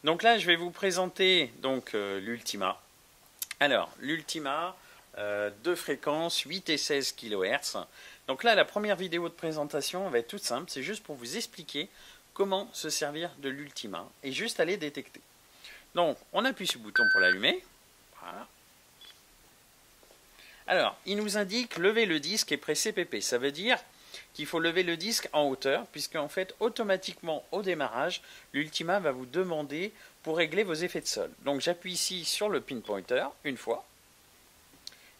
Donc là, je vais vous présenter donc l'Ultima. Alors, l'Ultima de fréquence 8 et 16 kHz. Donc là, la première vidéo de présentation va être toute simple. C'est juste pour vous expliquer comment se servir de l'Ultima et juste aller détecter. Donc, on appuie sur le bouton pour l'allumer. Voilà. Alors, il nous indique lever le disque et presser PP. Ça veut dire qu'il faut lever le disque en hauteur, puisque en fait, automatiquement, au démarrage, l'Ultima va vous demander pour régler vos effets de sol. Donc, j'appuie ici sur le pinpointer, une fois.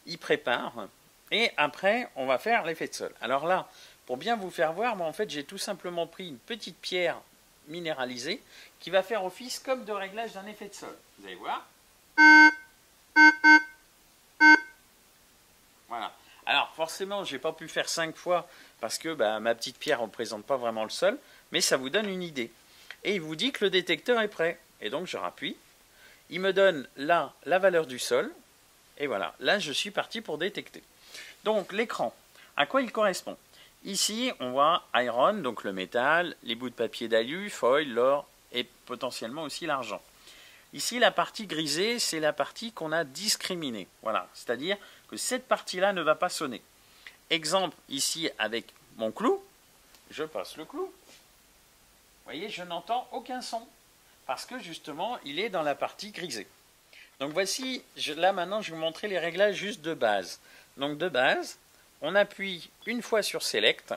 Il prépare, et après, on va faire l'effet de sol. Alors là, pour bien vous faire voir, moi, en fait, j'ai tout simplement pris une petite pierre minéralisée qui va faire office comme de réglage d'un effet de sol. Vous allez voir. Voilà. Alors, forcément, je n'ai pas pu faire 5 fois parce que ma petite pierre ne représente pas vraiment le sol, mais ça vous donne une idée. Et il vous dit que le détecteur est prêt. Et donc, je rappuie. Il me donne là la valeur du sol. Et voilà. Là, je suis parti pour détecter. Donc, l'écran, à quoi il correspond? Ici, on voit iron, donc le métal, les bouts de papier d'alu, foil, l'or et potentiellement aussi l'argent. Ici, la partie grisée, c'est la partie qu'on a discriminée. Voilà. C'est-à-dire que cette partie-là ne va pas sonner. Exemple, ici, avec mon clou, je passe le clou. Vous voyez, je n'entends aucun son, parce que justement, il est dans la partie grisée. Donc voici, là maintenant, je vais vous montrer les réglages juste de base. Donc de base, on appuie une fois sur Select,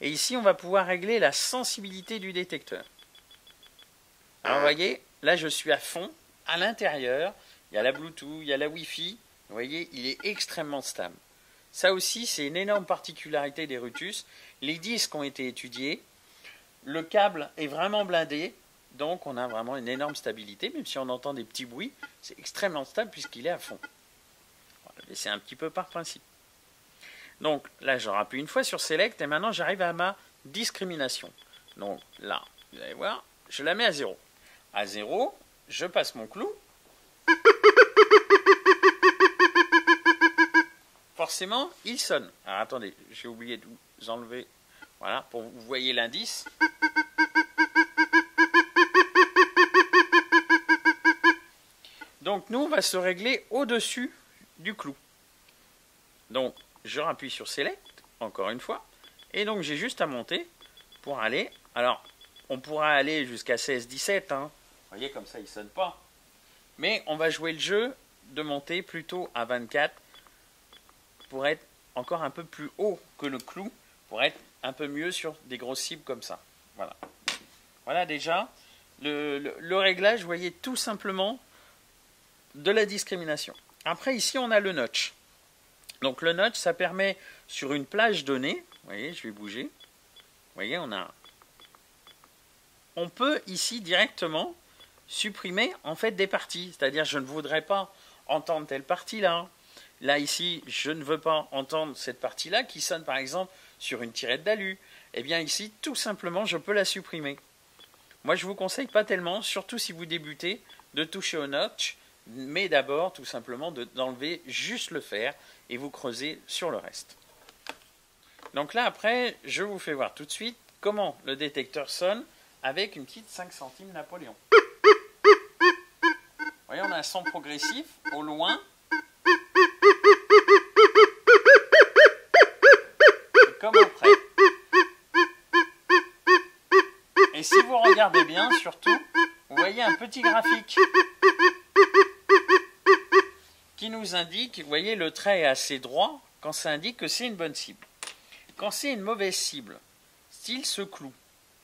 et ici, on va pouvoir régler la sensibilité du détecteur. Alors vous voyez, là, je suis à fond, à l'intérieur, il y a la Bluetooth, il y a la Wi-Fi. Vous voyez, il est extrêmement stable. Ça aussi, c'est une énorme particularité des Rutus. Les disques ont été étudiés. Le câble est vraiment blindé. Donc, on a vraiment une énorme stabilité. Même si on entend des petits bruits, c'est extrêmement stable puisqu'il est à fond. Voilà, c'est un petit peu par principe. Donc, là, je rappuie une fois sur Select. Et maintenant, j'arrive à ma discrimination. Donc, là, vous allez voir, je la mets à 0. À 0, je passe mon clou. Forcément, il sonne. Alors attendez, j'ai oublié de vous enlever. Voilà, pour que vous voyez l'indice. Donc nous, on va se régler au-dessus du clou. Donc, je rappuie sur Select, encore une fois. Et donc, j'ai juste à monter pour aller. Alors, on pourra aller jusqu'à 16-17. Hein. Vous voyez, comme ça, il ne sonne pas. Mais on va jouer le jeu de monter plutôt à 24 pour être encore un peu plus haut que le clou, pour être un peu mieux sur des grosses cibles comme ça. Voilà. Voilà déjà le réglage, vous voyez, tout simplement de la discrimination. Après, ici, on a le notch. Donc, le notch, ça permet, sur une plage donnée, vous voyez, je vais bouger. Vous voyez, on peut ici directement supprimer, en fait, des parties. C'est-à-dire, je ne voudrais pas entendre telle partie-là. Là, ici, je ne veux pas entendre cette partie-là qui sonne, par exemple, sur une tirette d'alu. Eh bien, ici, tout simplement, je peux la supprimer. Moi, je ne vous conseille pas tellement, surtout si vous débutez, de toucher au notch, mais d'abord, tout simplement, d'enlever juste le fer et vous creusez sur le reste. Donc là, après, je vous fais voir tout de suite comment le détecteur sonne avec une petite 5 centimes Napoléon. Vous voyez, on a un son progressif, au loin. Comme après. Et si vous regardez bien, surtout, vous voyez un petit graphique qui nous indique, vous voyez, le trait est assez droit quand ça indique que c'est une bonne cible. Quand c'est une mauvaise cible, style ce clou,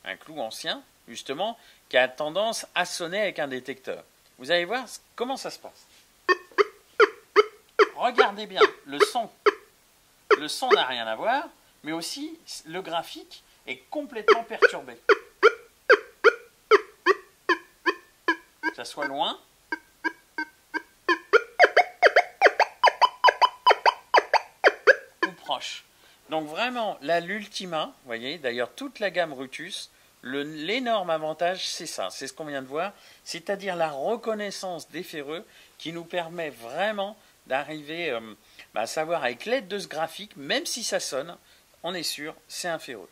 un clou ancien, justement, qui a tendance à sonner avec un détecteur. Vous allez voir comment ça se passe. Regardez bien, le son n'a rien à voir, mais aussi le graphique est complètement perturbé. Que ça soit loin. Ou proche. Donc vraiment, là, l'Ultima, vous voyez, d'ailleurs toute la gamme Rutus, l'énorme avantage, c'est ça, c'est ce qu'on vient de voir, c'est-à-dire la reconnaissance des ferreux qui nous permet vraiment d'arriver à savoir avec l'aide de ce graphique, même si ça sonne, on est sûr, c'est un ferreux.